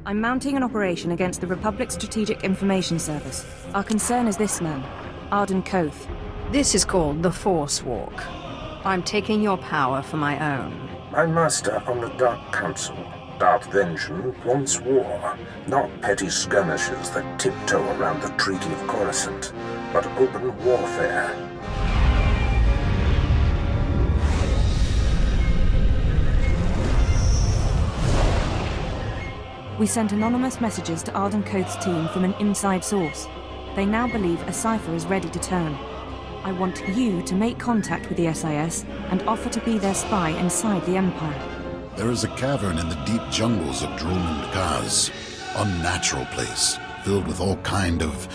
I'm mounting an operation against the Republic Strategic Information Service. Our concern is this man, Arden Koth. This is called the Force Walk. I'm taking your power for my own. My master on the Dark Council. Darth Vengeance wants war, not petty skirmishes that tiptoe around the Treaty of Coruscant, but open warfare. We sent anonymous messages to Arden Koth's team from an inside source. They now believe a cipher is ready to turn. I want you to make contact with the SIS and offer to be their spy inside the Empire. There is a cavern in the deep jungles of Dromund Gaz. Unnatural place, filled with all kind of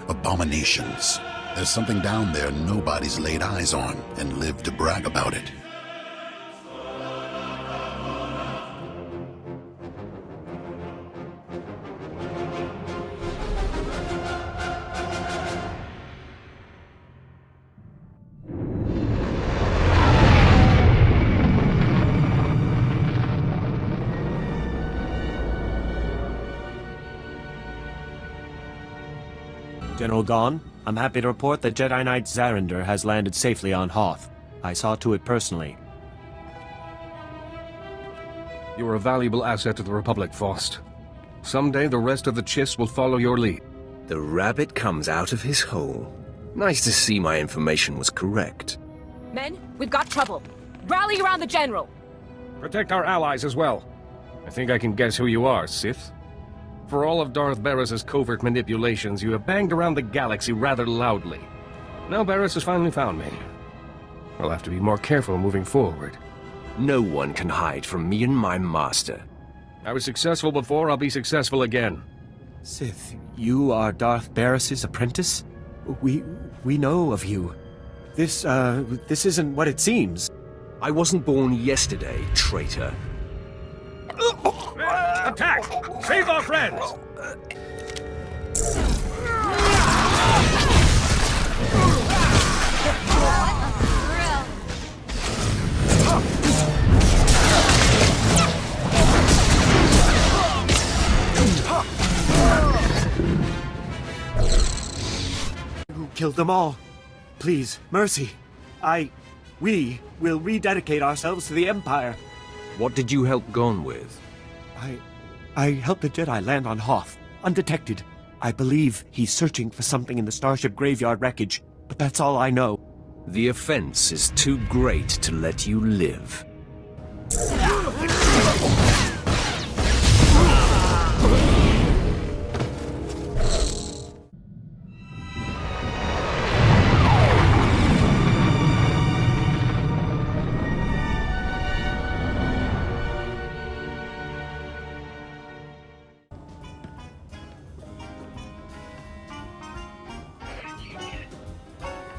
abominations. There's something down there nobody's laid eyes on and lived to brag about it. General Gon, I'm happy to report that Jedi Knight Zarinder has landed safely on Hoth. I saw to it personally. You are a valuable asset to the Republic, Faust. Someday the rest of the Chiss will follow your lead. The rabbit comes out of his hole. Nice to see my information was correct. Men, we've got trouble. Rally around the General! Protect our allies as well. I think I can guess who you are, Sith. For all of Darth Barris's covert manipulations, you have banged around the galaxy rather loudly. Now Barris has finally found me. I'll have to be more careful moving forward. No one can hide from me and my master. I was successful before, I'll be successful again. Sith, you are Darth Barris's apprentice? We know of you. This isn't what it seems. I wasn't born yesterday, traitor. Attack! Save our friends! Who killed them all? Please, mercy. We will rededicate ourselves to the Empire. What did you help Gon with? I helped the Jedi land on Hoth, undetected. I believe he's searching for something in the Starship Graveyard wreckage, but that's all I know. The offense is too great to let you live.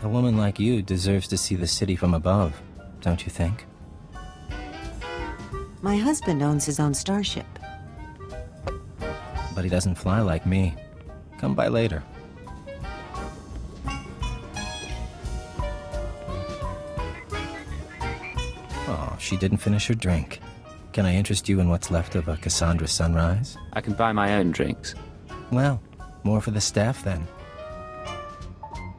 A woman like you deserves to see the city from above, don't you think? My husband owns his own starship. But he doesn't fly like me. Come by later. Oh, she didn't finish her drink. Can I interest you in what's left of a Cassandra sunrise? I can buy my own drinks. Well, more for the staff then.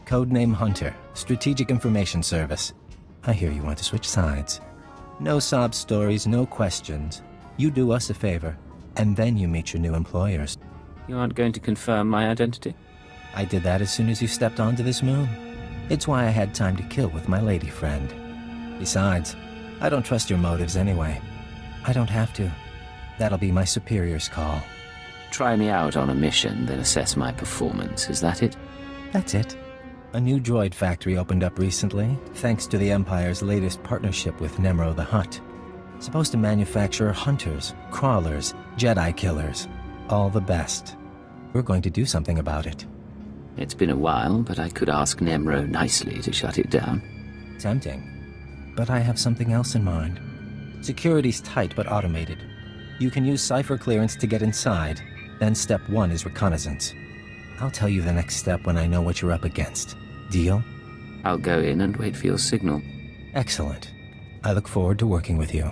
Codename Hunter, Strategic Information Service. I hear you want to switch sides. No sob stories, no questions. You do us a favor, and then you meet your new employers. You aren't going to confirm my identity? I did that as soon as you stepped onto this moon. It's why I had time to kill with my lady friend. Besides, I don't trust your motives anyway. I don't have to. That'll be my superior's call. Try me out on a mission, then assess my performance. Is that it? That's it. A new droid factory opened up recently, thanks to the Empire's latest partnership with Nemro the Hutt. Supposed to manufacture hunters, crawlers, Jedi killers. All the best. We're going to do something about it. It's been a while, but I could ask Nemro nicely to shut it down. Tempting. But I have something else in mind. Security's tight but automated. You can use cipher clearance to get inside, then step 1 is reconnaissance. I'll tell you the next step when I know what you're up against. Deal? I'll go in and wait for your signal. Excellent. I look forward to working with you.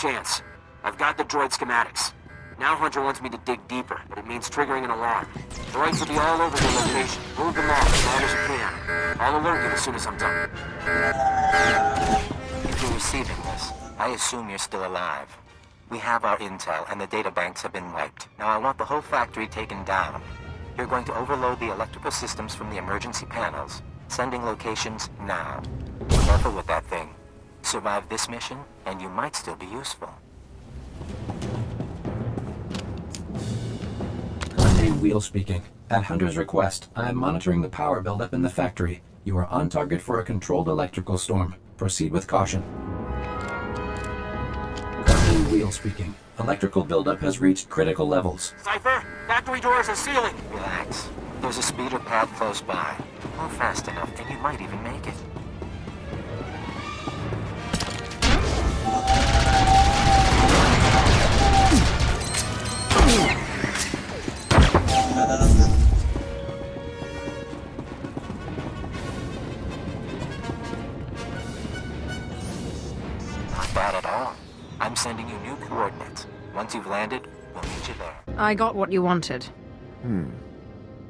chance. I've got the droid schematics. Now Hunter wants me to dig deeper, but it means triggering an alarm. Droids will be all over the location. Move them off as long as you can. I'll alert you as soon as I'm done. If you're receiving this, I assume you're still alive. We have our intel, and the databanks have been wiped. Now I want the whole factory taken down. You're going to overload the electrical systems from the emergency panels. Sending locations now. Be careful with that thing. Survive this mission, and you might still be useful. Wheel speaking. At Hunter's request, I am monitoring the power buildup in the factory. You are on target for a controlled electrical storm. Proceed with caution. Wheel speaking. Electrical buildup has reached critical levels. Cypher, factory doors are sealing. Relax. There's a speeder pad close by. Move fast enough, and you might even make it. Not bad at all. I'm sending you new coordinates. Once you've landed, we'll meet you there. I got what you wanted.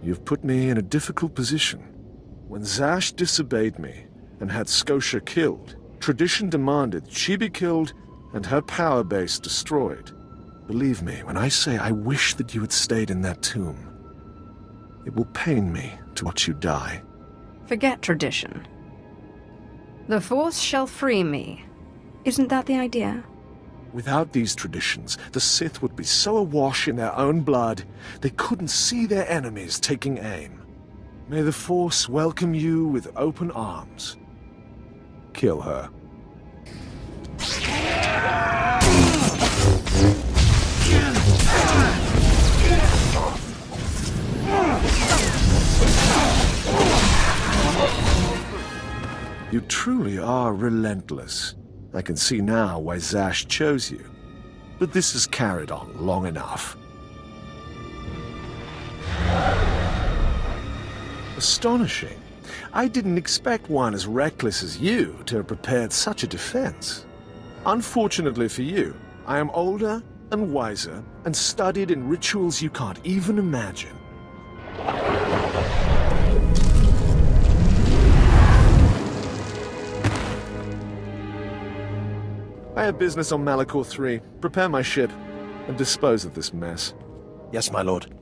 You've put me in a difficult position. When Zash disobeyed me and had Scotia killed, tradition demanded she be killed and her power base destroyed. Believe me when I say I wish that you had stayed in that tomb. It will pain me to watch you die. Forget tradition. The Force shall free me. Isn't that the idea? Without these traditions, the Sith would be so awash in their own blood, they couldn't see their enemies taking aim. May the Force welcome you with open arms. Kill her. You truly are relentless. I can see now why Zash chose you. But this has carried on long enough. Astonishing. I didn't expect one as reckless as you to have prepared such a defense. Unfortunately for you, I am older and wiser and studied in rituals you can't even imagine. I have business on Malachor 3. Prepare my ship and dispose of this mess. Yes, my lord.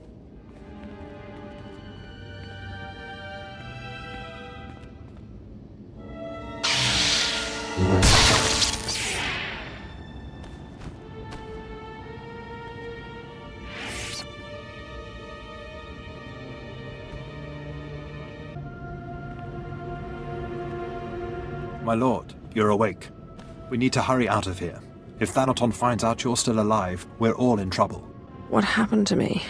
My lord, you're awake. We need to hurry out of here. If Thanaton finds out you're still alive, we're all in trouble. What happened to me?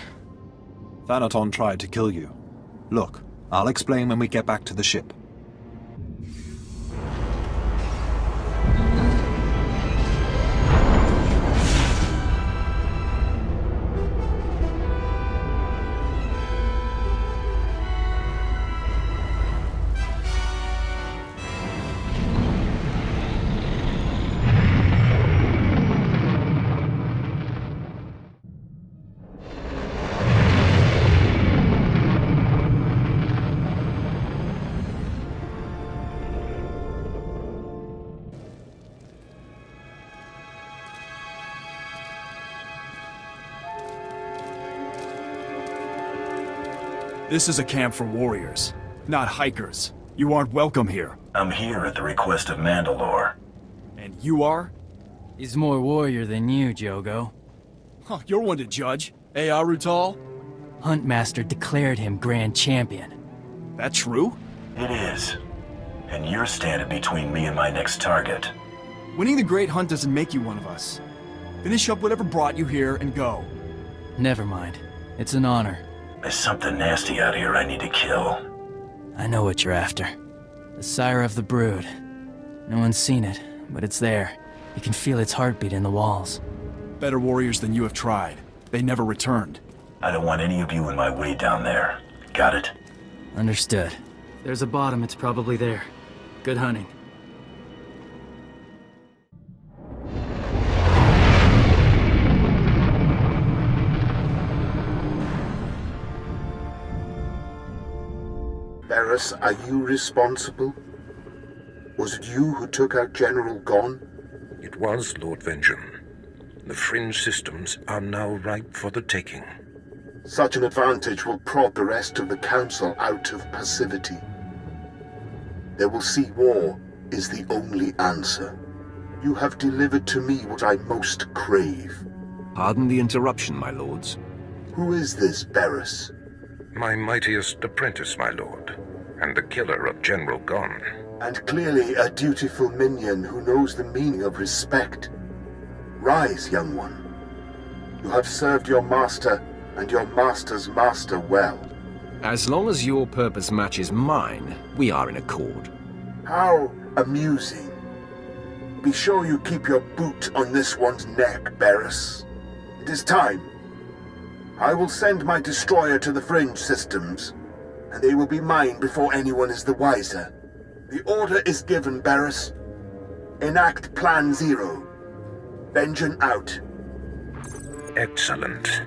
Thanaton tried to kill you. Look, I'll explain when we get back to the ship. This is a camp for warriors, not hikers. You aren't welcome here. I'm here at the request of Mandalore. And you are? He's more warrior than you, Jogo. Huh, you're one to judge. Eh, Arutal? Huntmaster declared him Grand Champion. That true? It is. And you're standing between me and my next target. Winning the Great Hunt doesn't make you one of us. Finish up whatever brought you here and go. Never mind. It's an honor. There's something nasty out here I need to kill. I know what you're after. The sire of the brood. No one's seen it, but it's there. You can feel its heartbeat in the walls. Better warriors than you have tried. They never returned. I don't want any of you in my way down there. Got it? Understood. There's a bottom, it's probably there. Good hunting. Barris, are you responsible? Was it you who took out General Gon? It was, Lord Vengeance. The fringe systems are now ripe for the taking. Such an advantage will prod the rest of the Council out of passivity. They will see war is the only answer. You have delivered to me what I most crave. Pardon the interruption, my lords. Who is this Barris? My mightiest apprentice, my lord, and the killer of General Gon. And clearly a dutiful minion who knows the meaning of respect. Rise, young one. You have served your master and your master's master well. As long as your purpose matches mine, we are in accord. How amusing. Be sure you keep your boot on this one's neck, Barris. It is time. I will send my destroyer to the fringe systems, and they will be mine before anyone is the wiser. The order is given, Barris. Enact Plan Zero. Vengeance out. Excellent.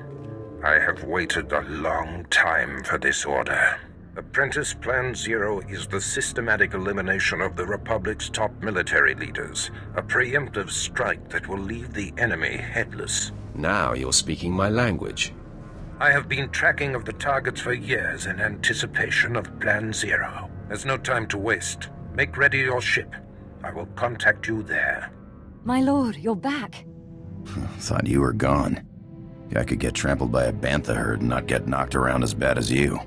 I have waited a long time for this order. Apprentice Plan Zero is the systematic elimination of the Republic's top military leaders, a preemptive strike that will leave the enemy headless. Now you're speaking my language. I have been tracking of the targets for years in anticipation of Plan Zero. There's no time to waste. Make ready your ship. I will contact you there. My lord, you're back. Thought you were gone. I could get trampled by a bantha herd and not get knocked around as bad as you.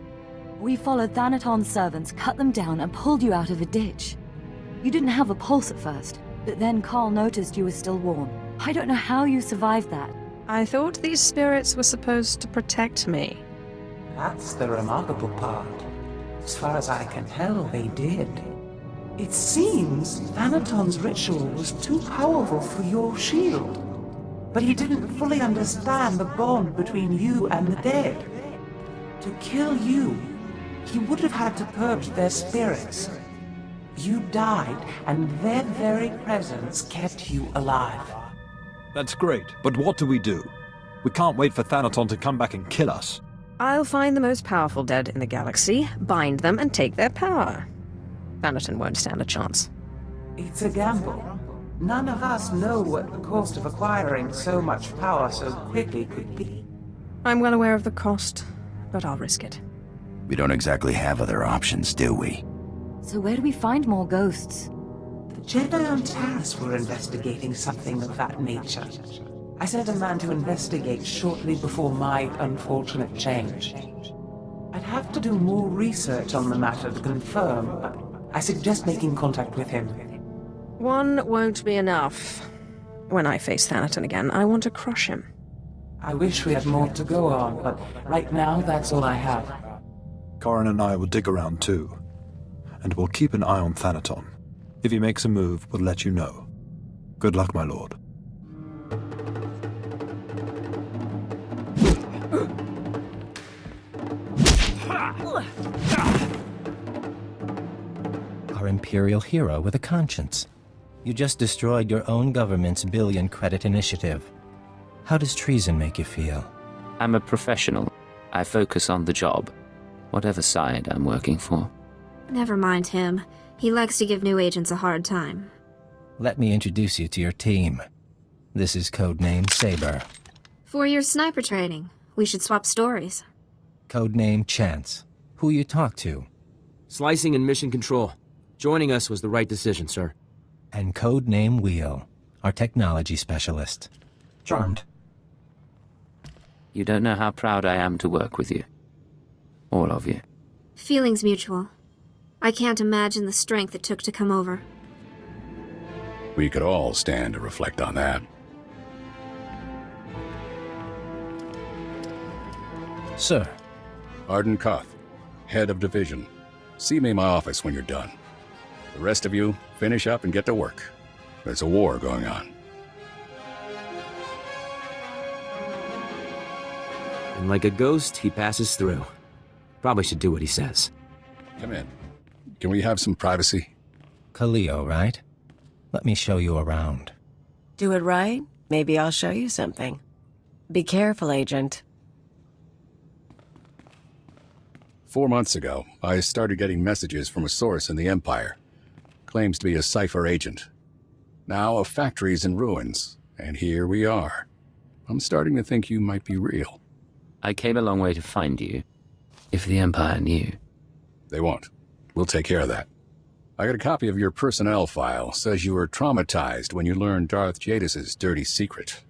We followed Thanaton's servants, cut them down, and pulled you out of a ditch. You didn't have a pulse at first, but then Carl noticed you were still warm. I don't know how you survived that. I thought these spirits were supposed to protect me. That's the remarkable part. As far as I can tell, they did. It seems Thanaton's ritual was too powerful for your shield. But he didn't fully understand the bond between you and the dead. To kill you, he would have had to purge their spirits. You died, and their very presence kept you alive. That's great, but what do? We can't wait for Thanaton to come back and kill us. I'll find the most powerful dead in the galaxy, bind them, and take their power. Thanaton won't stand a chance. It's a gamble. None of us know what the cost of acquiring so much power so quickly could be. I'm well aware of the cost, but I'll risk it. We don't exactly have other options, do we? So where do we find more ghosts? The Jedi on Taris were investigating something of that nature. I sent a man to investigate shortly before my unfortunate change. I'd have to do more research on the matter to confirm, but I suggest making contact with him. One won't be enough. When I face Thanaton again, I want to crush him. I wish we had more to go on, but right now that's all I have. Corrin and I will dig around too. And we'll keep an eye on Thanaton. If he makes a move, we'll let you know. Good luck, my lord. Our Imperial hero with a conscience. You just destroyed your own government's billion-credit initiative. How does treason make you feel? I'm a professional. I focus on the job, whatever side I'm working for. Never mind him. He likes to give new agents a hard time. Let me introduce you to your team. This is codename Saber. 4 years sniper training. We should swap stories. Codename Chance. Who you talk to? Slicing and mission control. Joining us was the right decision, sir. And codename Wheel, our technology specialist. Charmed. You don't know how proud I am to work with you. All of you. Feelings mutual. I can't imagine the strength it took to come over. We could all stand to reflect on that. Sir. Arden Koth, head of division. See me in my office when you're done. The rest of you, finish up and get to work. There's a war going on. And like a ghost, he passes through. Probably should do what he says. Come in. Can we have some privacy? Khalil, right? Let me show you around. Do it right? Maybe I'll show you something. Be careful, Agent. 4 months ago, I started getting messages from a source in the Empire. Claims to be a Cipher agent. Now a factory's in ruins, and here we are. I'm starting to think you might be real. I came a long way to find you. If the Empire knew. They won't. We'll take care of that. I got a copy of your personnel file. Says you were traumatized when you learned Darth Jadis's dirty secret.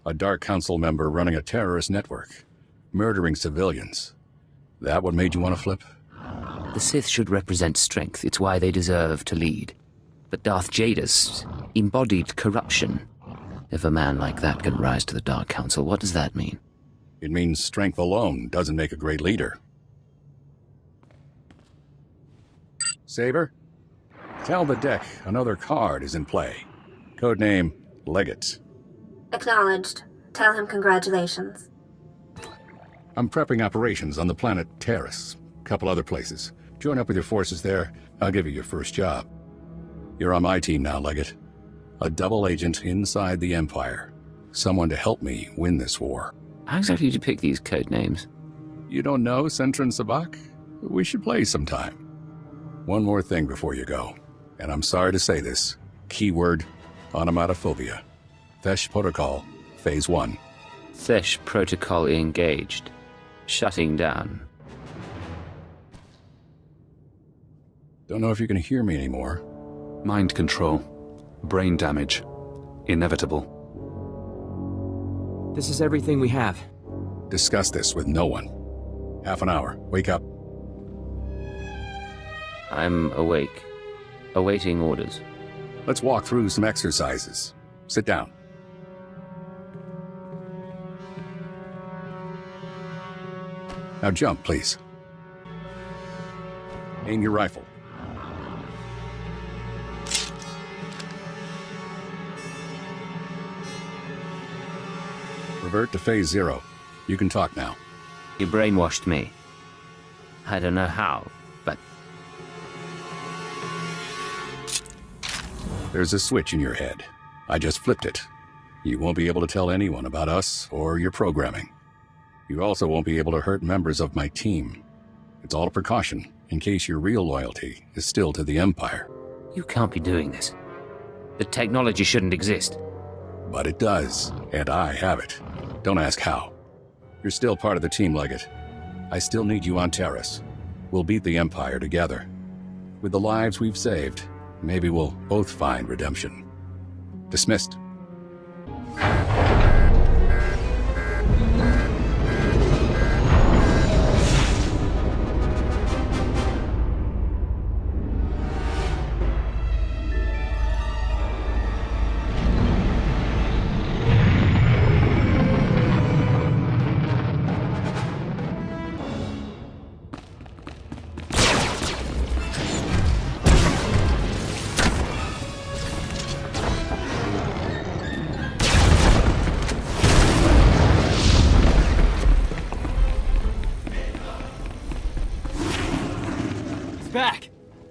A Dark Council member running a terrorist network. Murdering civilians. That what made you want to flip? The Sith should represent strength. It's why they deserve to lead. But Darth Jadis embodied corruption. If a man like that can rise to the Dark Council, what does that mean? It means strength alone doesn't make a great leader. Saber? Tell the deck another card is in play. Codename Legate. Acknowledged. Tell him congratulations. I'm prepping operations on the planet Terrace. Couple other places. Join up with your forces there. I'll give you your first job. You're on my team now, Legate. A double agent inside the Empire. Someone to help me win this war. How exactly did you pick these code names? You don't know Centron Sabak? We should play sometime. One more thing before you go, and I'm sorry to say this. Keyword, onomatophobia. Thesh Protocol, Phase 1. Thesh Protocol engaged. Shutting down. Don't know if you can hear me anymore. Mind control. Brain damage. Inevitable. This is everything we have. Discuss this with no one. Half an hour. Wake up. I'm awake. Awaiting orders. Let's walk through some exercises. Sit down. Now jump, please. Aim your rifle. Revert to Phase 0. You can talk now. You brainwashed me. I don't know how, but... There's a switch in your head. I just flipped it. You won't be able to tell anyone about us or your programming. You also won't be able to hurt members of my team. It's all a precaution, in case your real loyalty is still to the Empire. You can't be doing this. The technology shouldn't exist. But it does, and I have it. Don't ask how. You're still part of the team, Legate. I still need you on Terrace. We'll beat the Empire together. With the lives we've saved, maybe we'll both find redemption. Dismissed.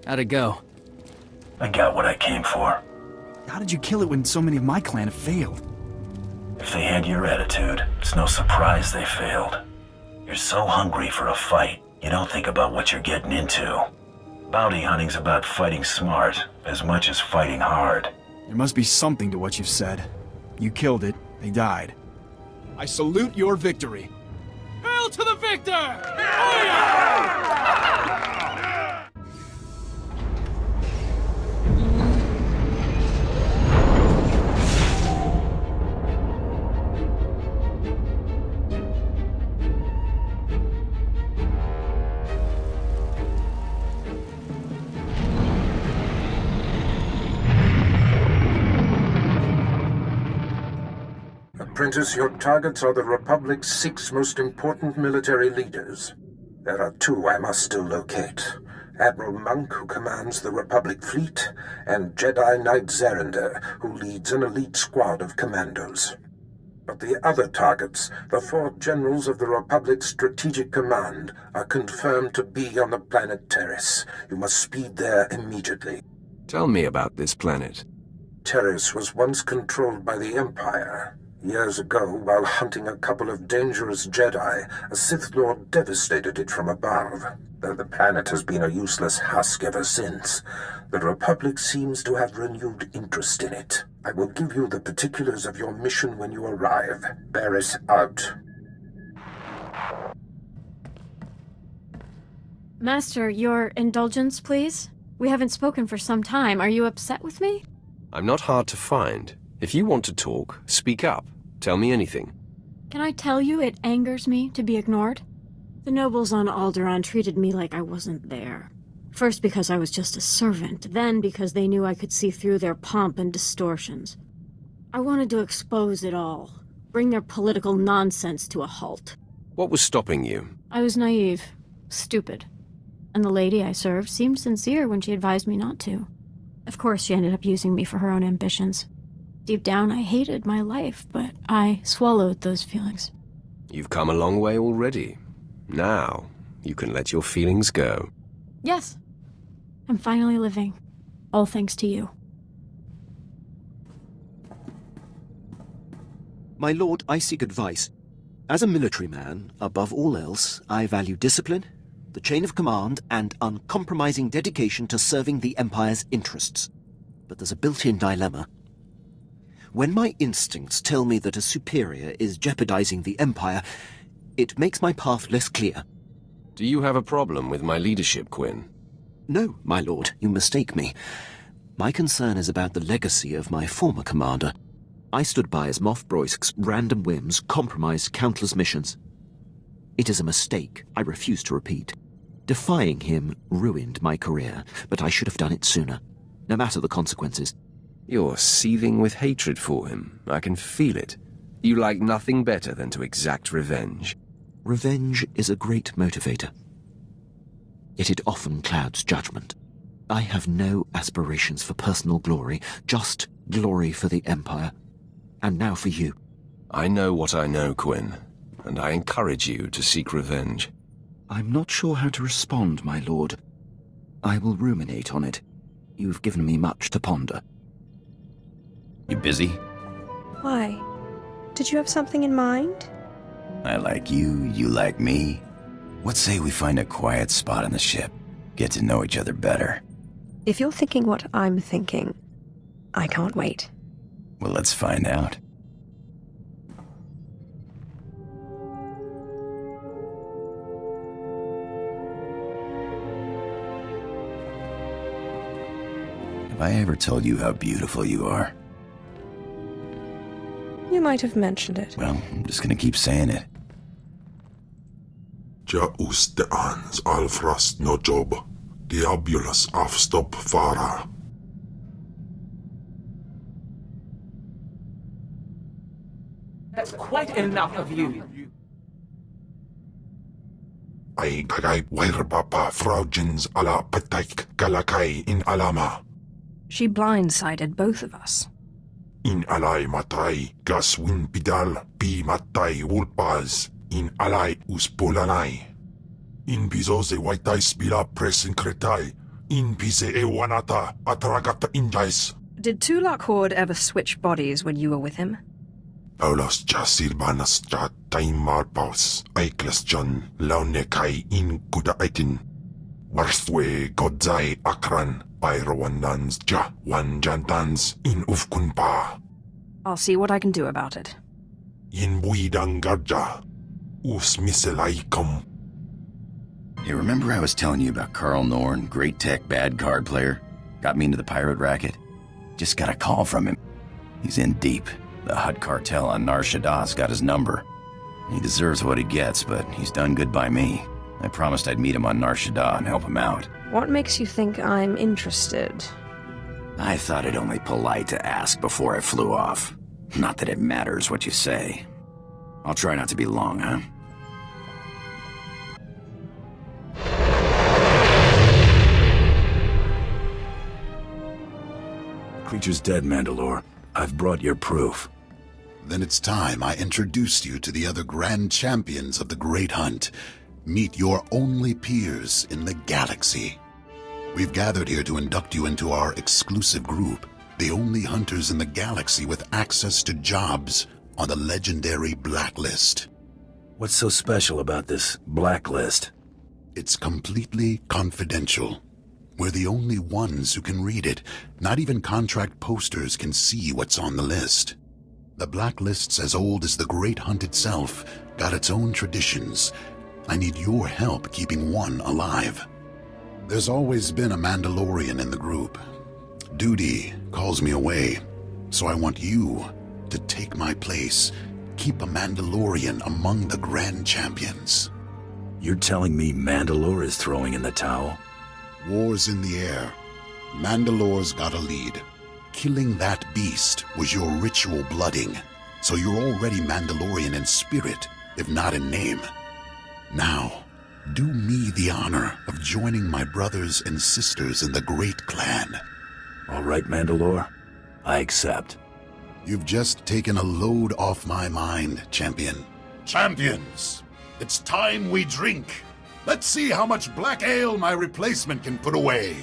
How'd it go? I got what I came for. How did you kill it when so many of my clan have failed? If they had your attitude, it's no surprise they failed. You're so hungry for a fight, you don't think about what you're getting into. Bounty hunting's about fighting smart, as much as fighting hard. There must be something to what you've said. You killed it, they died. I salute your victory. Hail to the victor! Apprentice, your targets are the Republic's 6 most important military leaders. There are 2 I must still locate. Admiral Monk, who commands the Republic fleet, and Jedi Knight Zerander, who leads an elite squad of commandos. But the other targets, the 4 generals of the Republic's Strategic Command, are confirmed to be on the planet Terrace. You must speed there immediately. Tell me about this planet. Terrace was once controlled by the Empire. Years ago, while hunting a couple of dangerous Jedi, a Sith Lord devastated it from above. Though the planet has been a useless husk ever since, the Republic seems to have renewed interest in it. I will give you the particulars of your mission when you arrive. Barris out. Master, your indulgence, please? We haven't spoken for some time. Are you upset with me? I'm not hard to find. If you want to talk, speak up. Tell me anything. Can I tell you it angers me to be ignored? The nobles on Alderaan treated me like I wasn't there. First because I was just a servant, then because they knew I could see through their pomp and distortions. I wanted to expose it all, bring their political nonsense to a halt. What was stopping you? I was naive, stupid. And the lady I served seemed sincere when she advised me not to. Of course, she ended up using me for her own ambitions. Deep down, I hated my life, but I swallowed those feelings. You've come a long way already. Now, you can let your feelings go. Yes. I'm finally living. All thanks to you. My lord, I seek advice. As a military man, above all else, I value discipline, the chain of command, and uncompromising dedication to serving the Empire's interests. But there's a built-in dilemma. When my instincts tell me that a superior is jeopardizing the Empire, it makes my path less clear. Do you have a problem with my leadership, Quinn? No, my lord, you mistake me. My concern is about the legacy of my former commander. I stood by as Moff Broisk's random whims compromised countless missions. It is a mistake I refuse to repeat. Defying him ruined my career, but I should have done it sooner, no matter the consequences. You're seething with hatred for him. I can feel it. You like nothing better than to exact revenge. Revenge is a great motivator. Yet it often clouds judgment. I have no aspirations for personal glory, just glory for the Empire. And now for you. I know what I know, Quinn, and I encourage you to seek revenge. I'm not sure how to respond, my lord. I will ruminate on it. You've given me much to ponder. You busy? Why? Did you have something in mind? I like you, you like me. What say we find a quiet spot on the ship? Get to know each other better. If you're thinking what I'm thinking, I can't wait. Well, let's find out. Have I ever told you how beautiful you are? You might have mentioned it. Well, I'm just gonna keep saying it. Ja ans alfrast no job. Diabulus afstop fara. That's quite enough of you. Ay kagay wairbapa fraujins ala pataik galakay in alama. She blindsided both of us. In alay matay gaswin pidal pi matay wulpaz in alay uspulanay. In piso se waitay spila presinkretay. In pise ewanata atragata injais. Did Tulak Horde ever switch bodies when you were with him? Paulos ja silbanas ja taimar paus aiklas jan launekay in kudaitin. Warstwe godzai akran Pyrowanans ja wanjantans in ufkunpa. I'll see what I can do about it. In buidangarja usmiselaikum. You remember I was telling you about Carl Norn, great tech, bad card player? Got me into the pirate racket? Just got a call from him. He's in deep. The Hutt cartel on Nar Shaddah's got his number. He deserves what he gets, but he's done good by me. I promised I'd meet him on Nar Shaddaa and help him out. What makes you think I'm interested? I thought it only polite to ask before I flew off. Not that it matters what you say. I'll try not to be long, huh? Creature's dead, Mandalore. I've brought your proof. Then it's time I introduced you to the other grand champions of the Great Hunt. Meet your only peers in the galaxy. We've gathered here to induct you into our exclusive group, the only hunters in the galaxy with access to jobs on the legendary Blacklist. What's so special about this Blacklist? It's completely confidential. We're the only ones who can read it. Not even contract posters can see what's on the list. The Blacklist's as old as the Great Hunt itself, got its own traditions. I need your help keeping one alive. There's always been a Mandalorian in the group. Duty calls me away, so I want you to take my place. Keep a Mandalorian among the Grand Champions. You're telling me Mandalore is throwing in the towel? War's in the air. Mandalore's got a lead. Killing that beast was your ritual blooding, so you're already Mandalorian in spirit, if not in name. Now, do me the honor of joining my brothers and sisters in the Great Clan. All right, Mandalore. I accept. You've just taken a load off my mind, champion. Champions, it's time we drink. Let's see how much black ale my replacement can put away.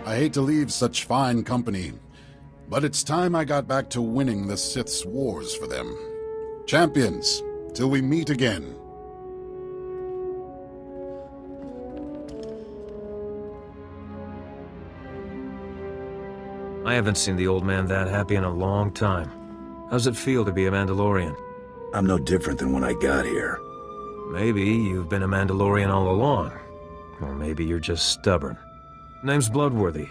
I hate to leave such fine company, but it's time I got back to winning the Sith's wars for them. Champions, till we meet again. I haven't seen the old man that happy in a long time. How's it feel to be a Mandalorian? I'm no different than when I got here. Maybe you've been a Mandalorian all along. Or maybe you're just stubborn. Name's Bloodworthy.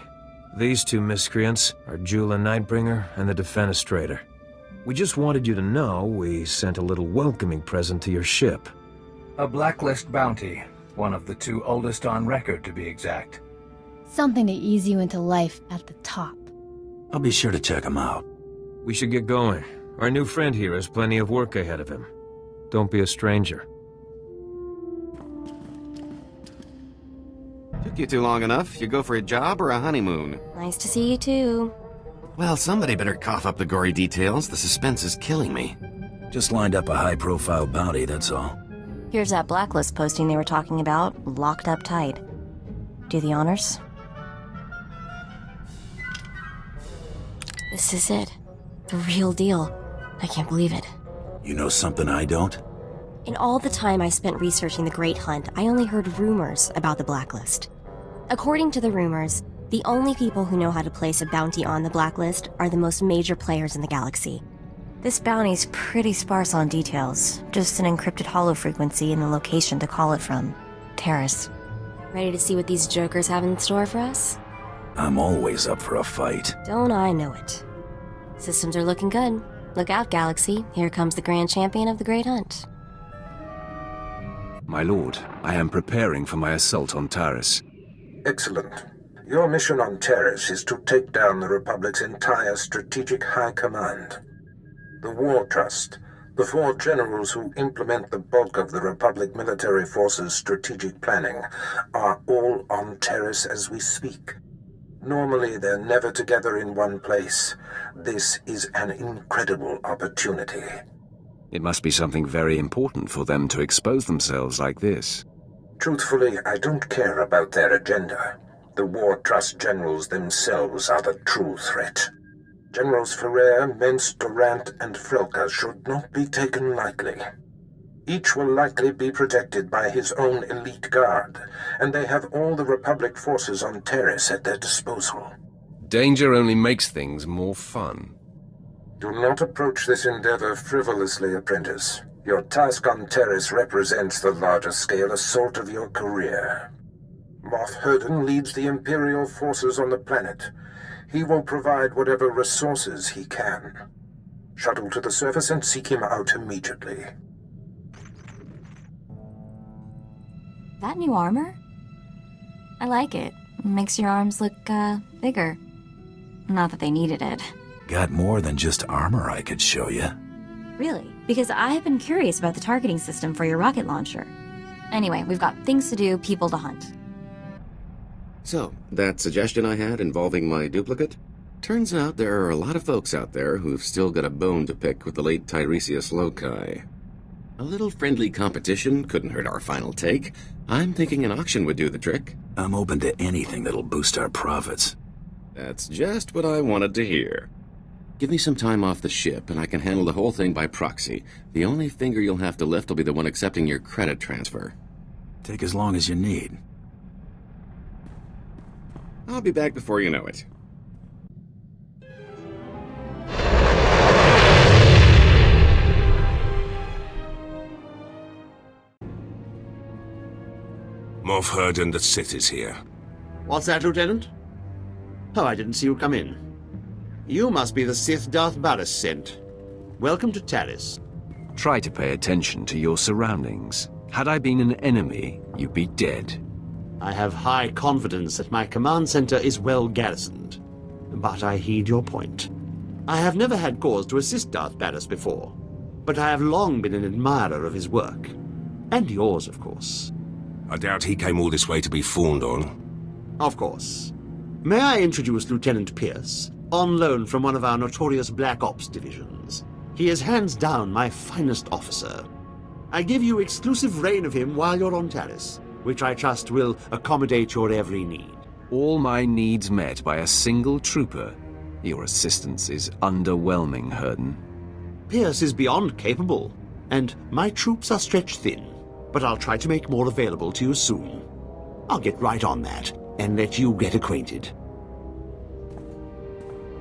These two miscreants are Jula Nightbringer and the Defenestrator. We just wanted you to know we sent a little welcoming present to your ship. A Blacklist bounty. One of the two oldest on record, to be exact. Something to ease you into life at the top. I'll be sure to check him out. We should get going. Our new friend here has plenty of work ahead of him. Don't be a stranger. Took you too long enough. You go for a job or a honeymoon? Nice to see you too. Well, somebody better cough up the gory details. The suspense is killing me. Just lined up a high-profile bounty, that's all. Here's that Blacklist posting they were talking about, locked up tight. Do the honors? This is it. The real deal. I can't believe it. You know something I don't? In all the time I spent researching the Great Hunt, I only heard rumors about the Blacklist. According to the rumors, the only people who know how to place a bounty on the Blacklist are the most major players in the galaxy. This bounty's pretty sparse on details, just an encrypted holo frequency and the location to call it from. Terrace. Ready to see what these jokers have in store for us? I'm always up for a fight. Don't I know it. Systems are looking good. Look out, Galaxy. Here comes the Grand Champion of the Great Hunt. My lord, I am preparing for my assault on Taris. Excellent. Your mission on Taris is to take down the Republic's entire strategic high command. The War Trust, the 4 generals who implement the bulk of the Republic military force's strategic planning, are all on Taris as we speak. Normally, they're never together in one place. This is an incredible opportunity. It must be something very important for them to expose themselves like this. Truthfully, I don't care about their agenda. The War Trust generals themselves are the true threat. Generals Ferrer, Mence, Durant, and Frelka should not be taken lightly. Each will likely be protected by his own elite guard, and they have all the Republic forces on Taris at their disposal. Danger only makes things more fun. Do not approach this endeavor frivolously, apprentice. Your task on Taris represents the larger-scale assault of your career. Moff Herden leads the Imperial forces on the planet. He will provide whatever resources he can. Shuttle to the surface and seek him out immediately. That new armor? I like it. Makes your arms look, bigger. Not that they needed it. Got more than just armor I could show you. Really? Because I've been curious about the targeting system for your rocket launcher. Anyway, we've got things to do, people to hunt. So, that suggestion I had involving my duplicate? Turns out there are a lot of folks out there who've still got a bone to pick with the late Tiresias Loci. A little friendly competition couldn't hurt our final take. I'm thinking an auction would do the trick. I'm open to anything that'll boost our profits. That's just what I wanted to hear. Give me some time off the ship, and I can handle the whole thing by proxy. The only finger you'll have to lift will be the one accepting your credit transfer. Take as long as you need. I'll be back before you know it. Moff Herden, the Sith is here. What's that, Lieutenant? Oh, I didn't see you come in. You must be the Sith Darth Barris sent. Welcome to Taris. Try to pay attention to your surroundings. Had I been an enemy, you'd be dead. I have high confidence that my command center is well garrisoned. But I heed your point. I have never had cause to assist Darth Barris before, but I have long been an admirer of his work. And yours, of course. I doubt he came all this way to be fawned on. Of course. May I introduce Lieutenant Pierce, on loan from one of our notorious Black Ops divisions. He is hands down my finest officer. I give you exclusive reign of him while you're on Taris, which I trust will accommodate your every need. All my needs met by a single trooper. Your assistance is underwhelming, Herden. Pierce is beyond capable, and my troops are stretched thin, but I'll try to make more available to you soon. I'll get right on that, and let you get acquainted.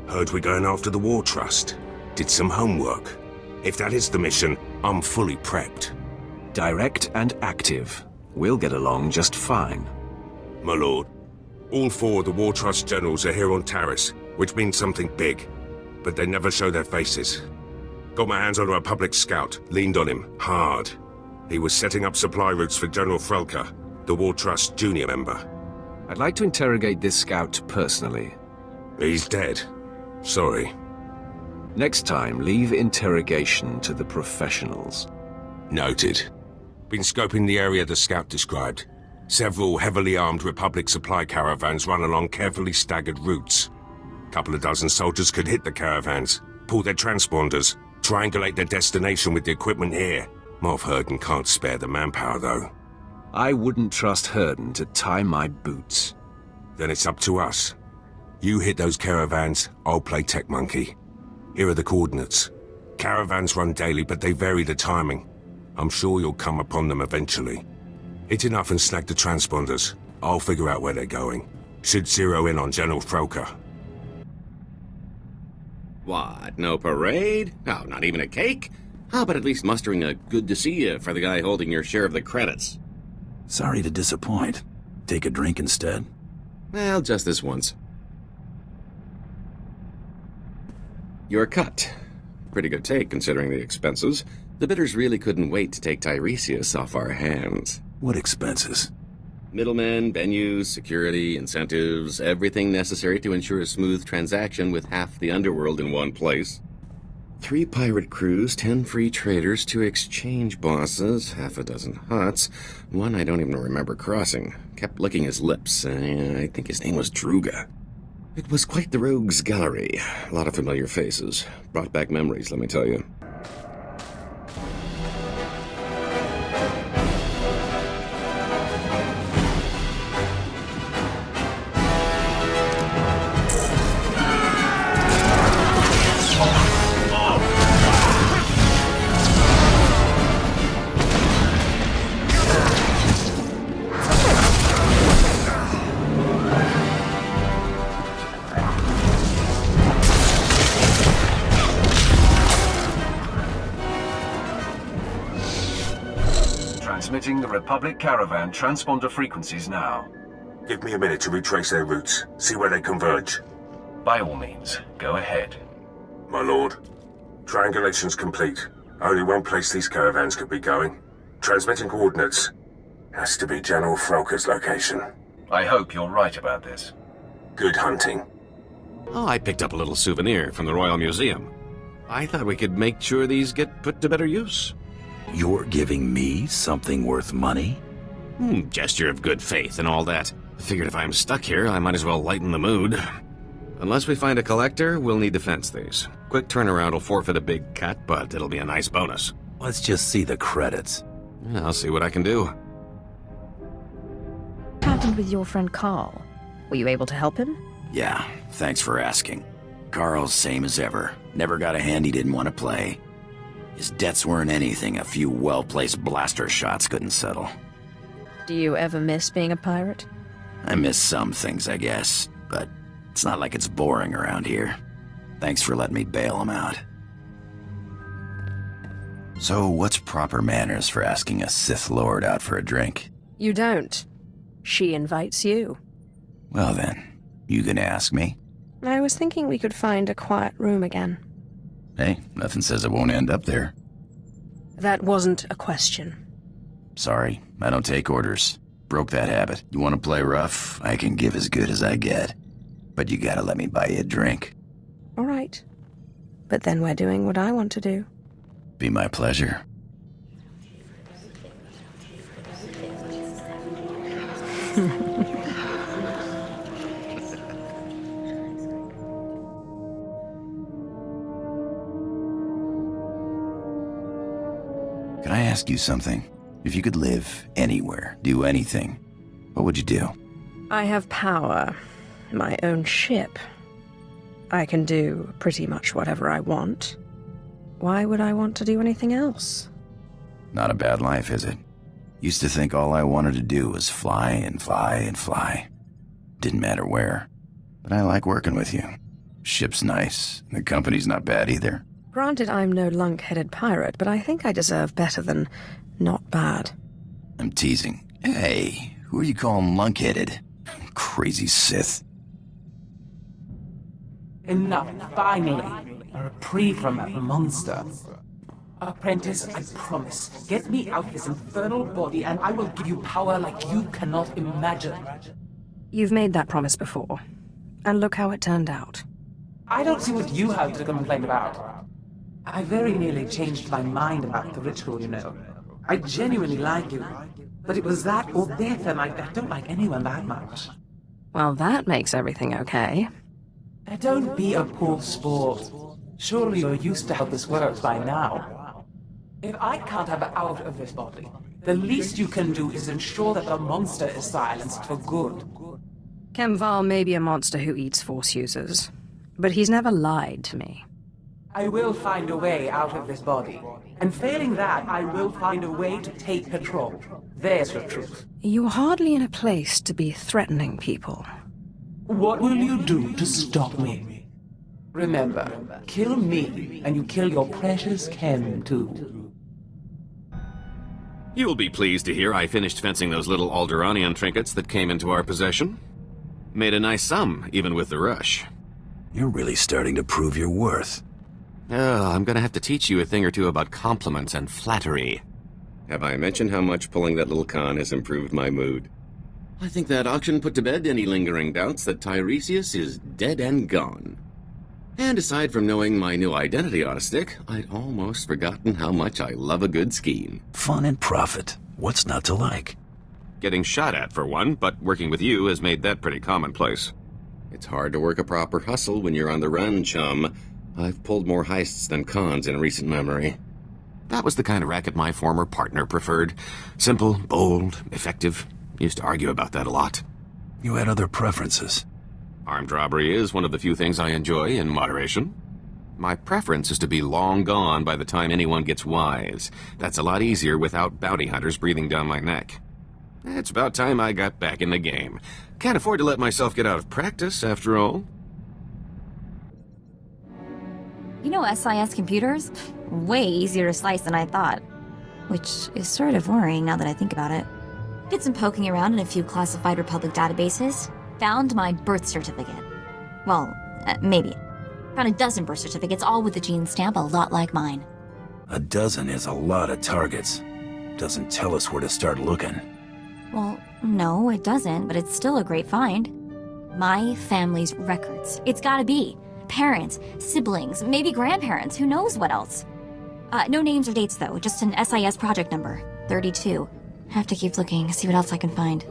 Heard we're going after the War Trust. Did some homework. If that is the mission, I'm fully prepped. Direct and active. We'll get along just fine. My lord, all 4 of the War Trust generals are here on Taris, which means something big. But they never show their faces. Got my hands on a Republic scout, leaned on him, hard. He was setting up supply routes for General Frelka, the War Trust junior member. I'd like to interrogate this scout personally. He's dead. Sorry. Next time, leave interrogation to the professionals. Noted. Been scoping the area the scout described. Several heavily armed Republic supply caravans run along carefully staggered routes. Couple of dozen soldiers could hit the caravans, pull their transponders, triangulate their destination with the equipment here. Moff Herden can't spare the manpower, though. I wouldn't trust Herden to tie my boots. Then it's up to us. You hit those caravans, I'll play tech monkey. Here are the coordinates. Caravans run daily, but they vary the timing. I'm sure you'll come upon them eventually. Hit enough and snag the transponders. I'll figure out where they're going. Should zero in on General Frelka. What, no parade? Oh, not even a cake? How about at least mustering a good to see you for the guy holding your share of the credits? Sorry to disappoint. Take a drink instead? Well, just this once. Your cut. Pretty good take, considering the expenses. The bidders really couldn't wait to take Tiresias off our hands. What expenses? Middlemen, venues, security, incentives, everything necessary to ensure a smooth transaction with half the underworld in one place. 3 pirate crews, 10 free traders, 2 exchange bosses, half a dozen huts, 1 I don't even remember crossing. Kept licking his lips. I think his name was Druga. It was quite the rogues' gallery. A lot of familiar faces. Brought back memories, let me tell you. Transmitting the Republic Caravan transponder frequencies now. Give me a minute to retrace their routes, see where they converge. By all means, go ahead. My lord, triangulation's complete. Only one place these caravans could be going. Transmitting coordinates. Has to be General Frelka's location. I hope you're right about this. Good hunting. Oh, I picked up a little souvenir from the Royal Museum. I thought we could make sure these get put to better use. You're giving me something worth money? Gesture of good faith and all that. I figured if I'm stuck here, I might as well lighten the mood. Unless we find a collector, we'll need to fence these. Quick turnaround will forfeit a big cut, but it'll be a nice bonus. Let's just see the credits. I'll see what I can do. What happened with your friend Carl? Were you able to help him? Yeah, thanks for asking. Carl's same as ever. Never got a hand he didn't want to play. His debts weren't anything a few well-placed blaster shots couldn't settle. Do you ever miss being a pirate? I miss some things, I guess, but it's not like it's boring around here. Thanks for letting me bail him out. So, what's proper manners for asking a Sith Lord out for a drink? You don't. She invites you. Well then, you gonna ask me? I was thinking we could find a quiet room again. Hey, nothing says it won't end up there. That wasn't a question. Sorry, I don't take orders. Broke that habit. You want to play rough? I can give as good as I get. But you gotta let me buy you a drink. All right. But then we're doing what I want to do. Be my pleasure. Can I ask you something? If you could live anywhere, do anything, what would you do? I have power. My own ship. I can do pretty much whatever I want. Why would I want to do anything else? Not a bad life, is it? Used to think all I wanted to do was fly and fly and fly. Didn't matter where. But I like working with you. Ship's nice. The company's not bad either. Granted, I'm no lunk-headed pirate, but I think I deserve better than not bad. I'm teasing. Hey, who are you calling lunk-headed? Crazy Sith. Enough, finally. A reprieve from that monster. Apprentice, I promise. Get me out this infernal body and I will give you power like you cannot imagine. You've made that promise before. And look how it turned out. I don't see what you have to complain about. I very nearly changed my mind about the ritual, you know. I genuinely like you. But it was that or death, and I don't like anyone that much. Well, that makes everything okay. Don't be a poor sport. Surely you're used to how this works by now. If I can't have her out of this body, the least you can do is ensure that the monster is silenced for good. Kemval may be a monster who eats Force users, but he's never lied to me. I will find a way out of this body. And failing that, I will find a way to take control. There's the truth. You're hardly in a place to be threatening people. What will you do to stop me? Remember, kill me, and you kill your precious Ken, too. You'll be pleased to hear I finished fencing those little Alderanian trinkets that came into our possession. Made a nice sum, even with the rush. You're really starting to prove your worth. Oh, I'm gonna have to teach you a thing or two about compliments and flattery. Have I mentioned how much pulling that little con has improved my mood? I think that auction put to bed any lingering doubts that Tiresias is dead and gone. And aside from knowing my new identity on a stick, I'd almost forgotten how much I love a good scheme. Fun and profit. What's not to like? Getting shot at, for one, but working with you has made that pretty commonplace. It's hard to work a proper hustle when you're on the run, chum. I've pulled more heists than cons in recent memory. That was the kind of racket my former partner preferred. Simple, bold, effective. Used to argue about that a lot. You had other preferences. Armed robbery is one of the few things I enjoy in moderation. My preference is to be long gone by the time anyone gets wise. That's a lot easier without bounty hunters breathing down my neck. It's about time I got back in the game. Can't afford to let myself get out of practice, after all. You know SIS computers? Way easier to slice than I thought. Which is sort of worrying now that I think about it. Did some poking around in a few classified Republic databases. Found my birth certificate. Well, maybe. Found a dozen birth certificates, all with the gene stamp a lot like mine. A dozen is a lot of targets. Doesn't tell us where to start looking. Well, no, it doesn't, but it's still a great find. My family's records. It's gotta be. Parents, siblings, maybe grandparents, who knows what else. No names or dates though, just an SIS project number. 32. Have to keep looking, see what else I can find.